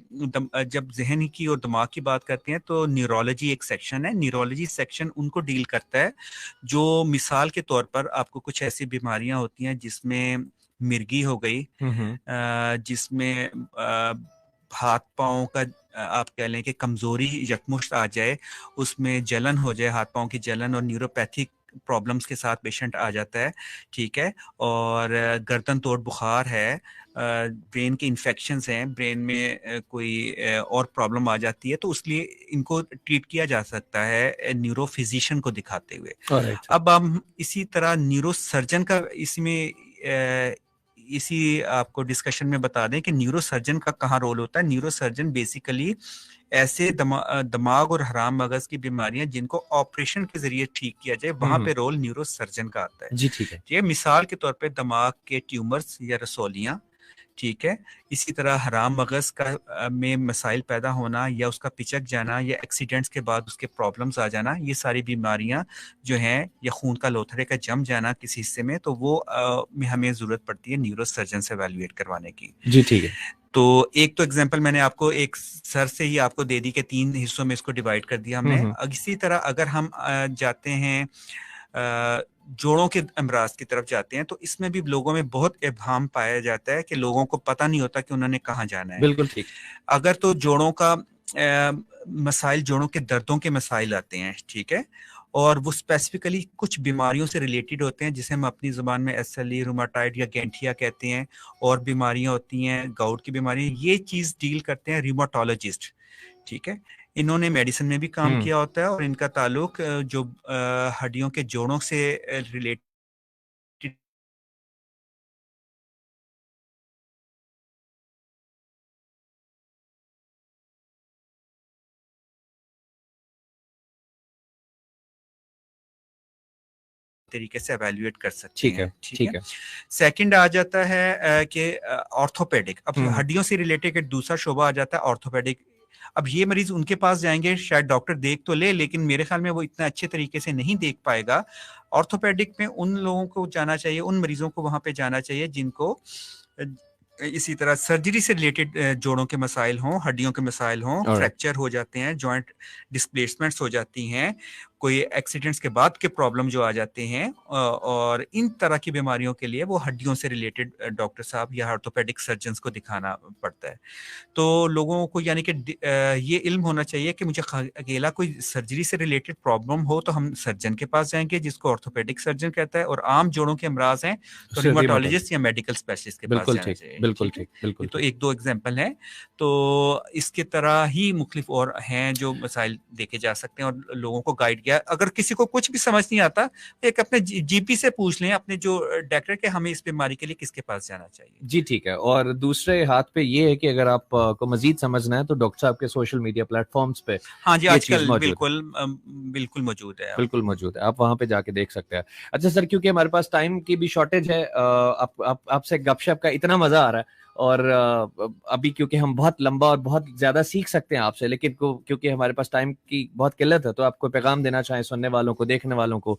जब जहन की और दिमाग की बात करते हैं तो न्यूरोलॉजी एक सेक्शन है। न्यूरोलॉजी सेक्शन उनको डील करता है जो मिसाल के तौर पर आपको कुछ ऐसी बीमारियां होती हैं जिसमें मिर्गी हो गई, जिसमें हाथ पाँव का आप कह लें कि कमजोरी यकमुश्त आ जाए, उसमें जलन हो जाए, हाथ पाँव की जलन और न्यूरोपैथिक प्रॉब्लम्स के साथ पेशेंट आ जाता है। ठीक है। और गर्दन तोड़ बुखार है, ब्रेन के इन्फेक्शंस हैं, ब्रेन में कोई और प्रॉब्लम आ जाती है, तो उसलिए इनको ट्रीट किया जा सकता है न्यूरो फिजिशियन को दिखाते हुए। अब हम इसी तरह न्यूरो सर्जन का इसमें इसी आपको डिस्कशन में बता दें कि न्यूरो सर्जन का कहाँ रोल होता है। न्यूरो सर्जन बेसिकली ऐसे दिमाग और हराम मगज की बीमारियां जिनको ऑपरेशन के जरिए ठीक किया जाए, वहां पे रोल न्यूरो सर्जन का आता है। जी ठीक है। ये मिसाल के तौर पे दिमाग के ट्यूमर्स या रसौलियां ठीक है। इसी तरह हराम मगज का में मसाइल पैदा होना या उसका पिचक जाना या एक्सीडेंट्स के बाद उसके प्रॉब्लम्स आ जाना, ये सारी बीमारियां जो हैं, या खून का लोथड़े का जम जाना किसी हिस्से में, तो वो में हमें ज़रूरत पड़ती है न्यूरो सर्जन से एवेल्युएट करवाने की। जी ठीक है। तो एक तो एग्जांपल मैंने आपको एक सर से ही आपको दे दी कि 3 हिस्सों में इसको डिवाइड कर दिया हमने। इसी तरह अगर हम जाते हैं जोड़ों के अमराज की तरफ जाते हैं, तो इसमें भी लोगों में बहुत इब्हाम पाया जाता है कि लोगों को पता नहीं होता कि उन्होंने कहाँ जाना है। बिल्कुल ठीक। अगर तो जोड़ों का मसाइल, जोड़ों के दर्दों के मसाइल आते हैं, ठीक है, और वो स्पेसिफिकली कुछ बीमारियों से रिलेटेड होते हैं, जिसे हम अपनी ज़ुबान में एसएलई, रूमाटाइड या गैंठिया कहते हैं, और बीमारियां होती हैं गाउट की बीमारी, ये चीज़ डील करते हैं रिमोटोलॉजिस्ट, ठीक है। इन्होंने मेडिसिन में भी काम किया होता है और इनका ताल्लुक जो हड्डियों के जोड़ों से रिलेटेड तरीके से एवेल्युएट कर सकते हैं। ठीक है। सेकंड आ जाता है कि ऑर्थोपेडिक। अब हड्डियों से रिलेटेड एक दूसरा शोबा आ जाता है ऑर्थोपेडिक। अब ये मरीज उनके पास जाएंगे, शायद डॉक्टर देख तो ले, लेकिन मेरे ख्याल में वो इतना अच्छे तरीके से नहीं देख पाएगा। ऑर्थोपेडिक में उन लोगों को जाना चाहिए, उन मरीजों को वहां पे जाना चाहिए जिनको इसी तरह सर्जरी से रिलेटेड जोड़ों के मसाइल हों, हड्डियों के मसाइल हों, फ्रैक्चर हो जाते हैं, जॉइंट डिस्प्लेसमेंट्स हो जाती हैं, कोई एक्सीडेंट्स के बाद के प्रॉब्लम जो आ जाते हैं, और इन तरह की बीमारियों के लिए वो हड्डियों से रिलेटेड डॉक्टर साहब या ऑर्थोपेडिक सर्जन्स को दिखाना पड़ता है। तो लोगों को यानी कि ये इल्म होना चाहिए कि मुझे अकेला कोई सर्जरी से रिलेटेड प्रॉब्लम हो तो हम सर्जन के पास जाएंगे जिसको ऑर्थोपेडिक सर्जन कहता है, और आम जोड़ों के अमराज हैं तो रिमेटोलॉजिस्ट या मेडिकल स्पेशलिस्ट के पास जाना चाहिए। बिल्कुल ठीक, बिल्कुल। तो एक दो एग्जाम्पल है। तो इसके तरह ही मुख्तलिफ और हैं जो मसाइल देखे जा सकते हैं और लोगों को गाइड किया। अगर किसी को कुछ भी समझ नहीं आता, एक अपने जीपी से पूछ लें, अपने जो डॉक्टर के, हमें इस बीमारी के लिए किसके पास जाना चाहिए। जी ठीक है। और दूसरे हाथ पे ये है कि अगर आप को मजीद समझना है तो डॉक्टर साहब के सोशल मीडिया प्लेटफॉर्म्स पे, हाँ जी, आजकल बिल्कुल मौजूद है, बिल्कुल मौजूद है, आप वहां पे जाके देख सकते हैं। अच्छा सर, क्योंकि हमारे पास टाइम की भी शॉर्टेज है, आपसे गपशप का इतना मजा आ रहा है, और अभी क्योंकि हम बहुत लंबा और बहुत ज्यादा सीख सकते हैं आपसे, लेकिन क्योंकि हमारे पास टाइम की बहुत किल्लत है, तो आपको पैगाम देना चाहें सुनने वालों को, देखने वालों को।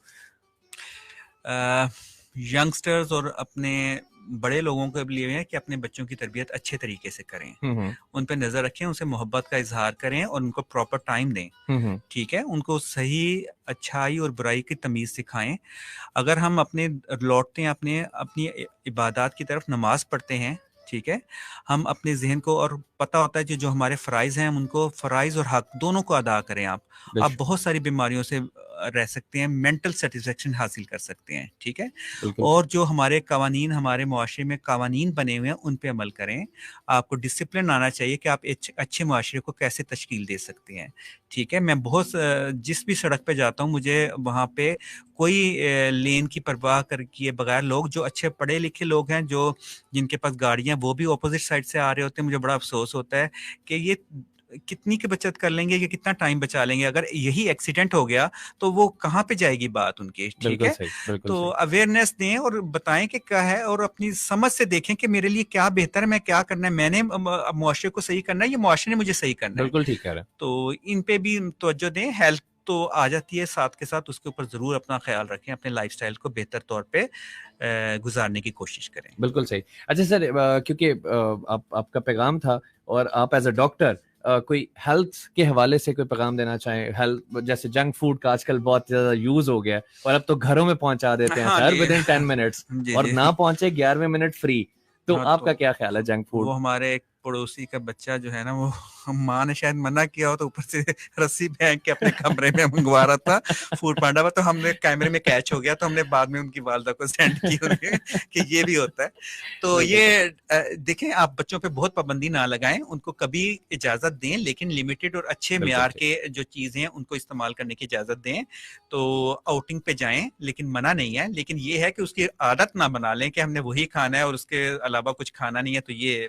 यंगस्टर्स और अपने बड़े लोगों के लिए है कि अपने बच्चों की तरबियत अच्छे तरीके से करें, उन पे नजर रखें, उनसे मोहब्बत का इजहार करें और उनको प्रॉपर टाइम दें। ठीक है, उनको सही अच्छाई और बुराई की तमीज सिखाएं। अगर हम अपने लौटते हैं अपनी इबादत की तरफ, नमाज पढ़ते हैं, ठीक है, हम अपने जहन को, और पता होता है जो हमारे फ़राइज़ हैं, हम उनको फ़राइज़ और हक दोनों को अदा करें। आप बहुत सारी बीमारियों से रह सकते हैं, मेंटल सेटिस्फेक्शन हासिल कर सकते हैं। ठीक है, और जो हमारे कवानीन, हमारे मुआशरे में कवानीन बने हुए हैं, उन पे अमल करें। आपको डिसिप्लिन आना चाहिए कि आप एक अच्छे मुआशरे को कैसे तश्कील दे सकते हैं। ठीक है, मैं बहुत जिस भी सड़क पे जाता हूँ, मुझे वहाँ पे कोई लेन की परवाह कर किए बगैर लोग जो अच्छे पढ़े लिखे लोग हैं, जो जिनके पास गाड़ियाँ, वो भी ऑपोजिट साइड से आ रहे होते हैं। मुझे बड़ा अफसोस होता है कि ये कितनी की बचत कर लेंगे, ये कितना टाइम बचा लेंगे। अगर यही एक्सीडेंट हो गया तो वो कहाँ पे जाएगी बात उनकी। ठीक है, तो अवेयरनेस दें और बताएं कि क्या है, और अपनी समझ से देखें कि मेरे लिए क्या बेहतर है, मैं क्या करना है, मैंने मुआशरे को सही करना है, ये मुआशरे ने मुझे सही करना है। बिल्कुल ठीक है। तो इन पे भी तवज्जो दें। हेल्थ तो आ जाती है साथ के साथ, उसके ऊपर जरूर अपना ख्याल रखें, अपने लाइफस्टाइल को बेहतर तौर पे गुजारने की कोशिश करें। बिल्कुल सही। अच्छा सर, क्योंकि आपका पैगाम था और आप एज अ डॉक्टर कोई हेल्थ के हवाले से कोई पैगाम देना चाहें? हेल्थ जैसे जंक फूड का आजकल बहुत ज्यादा यूज हो गया है, और अब तो घरों में पहुंचा देते हैं सर विदिन 10 मिनट्स, और ना पहुंचे 11वें मिनट फ्री। तो आपका क्या ख्याल है जंक फूड? वो हमारे एक पड़ोसी का बच्चा जो है ना, वो माँ ने शायद मना किया हो, तो ऊपर से रस्सी फेंक के अपने कमरे में मंगवा रहा था फूड पांडा, तो हमने कैमरे में कैच हो गया, तो हमने बाद में उनकी वालदा को सेंड की कि ये भी होता है। तो ये देखें, आप बच्चों पे बहुत पाबंदी ना लगाएं, उनको कभी इजाजत दें, लेकिन लिमिटेड और अच्छे मेयार के जो चीजें हैं उनको इस्तेमाल करने की इजाजत दें। तो आउटिंग पे जाएं, लेकिन मना नहीं है, लेकिन ये है कि उसकी आदत ना बना लें कि हमने वही खाना है और उसके अलावा कुछ खाना नहीं है। तो ये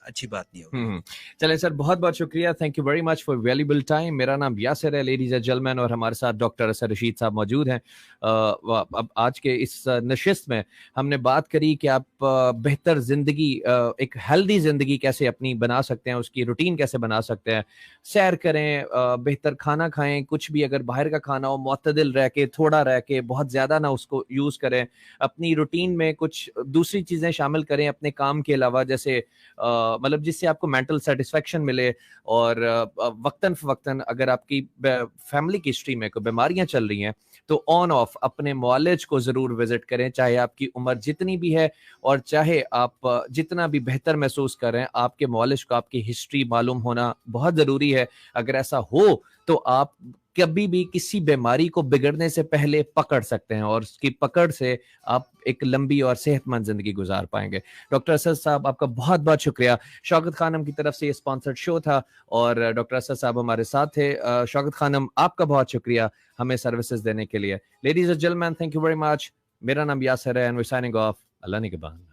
अच्छी बात नहीं होगी। चलें सर, बहुत बहुत शुक्रिया, thank you very much for valuable time. मेरा नाम यासिर है, लेडीज एंड जेंटलमैन, और हमारे साथ डॉक्टर असर रशीद साहब मौजूद हैं। अब आज के इस नशिस्त में हमने बात करी कि आप बेहतर जिंदगी, एक हेल्दी जिंदगी कैसे अपनी बना सकते हैं, उसकी रूटीन कैसे बना सकते हैं। सैर करें, बेहतर खाना खाएं, कुछ भी अगर बाहर का खाना हो मुअतदिल रह के, थोड़ा रह के, बहुत ज्यादा ना उसको यूज करें। अपनी रूटीन में कुछ दूसरी चीजें शामिल करें अपने काम के अलावा, जैसे मतलब जिससे आपको मेंटल सेटिस्फेक्शन मिले। और वक्तन फवक्तन अगर आपकी फैमिली की हिस्ट्री में कोई बीमारियां चल रही हैं तो ऑन ऑफ अपने मुआलिज को जरूर विजिट करें, चाहे आपकी उम्र जितनी भी है और चाहे आप जितना भी बेहतर महसूस करें, आपके मुआलिज को आपकी हिस्ट्री मालूम होना बहुत जरूरी है। अगर ऐसा हो तो आप कभी भी किसी बीमारी को बिगड़ने से पहले पकड़ सकते हैं और उसकी पकड़ से आप एक लंबी और सेहतमंद जिंदगी गुजार पाएंगे। डॉक्टर असद साहब, आपका बहुत बहुत शुक्रिया। शौकत खानम की तरफ से ये स्पॉन्सर्ड शो था और डॉक्टर असद साहब हमारे साथ थे। शौकत खानम, आपका बहुत शुक्रिया हमें सर्विसेज देने के लिए। Ladies and gentleman, thank you very much. मेरा नाम यासिर है and we signing off. Allah निगहबान।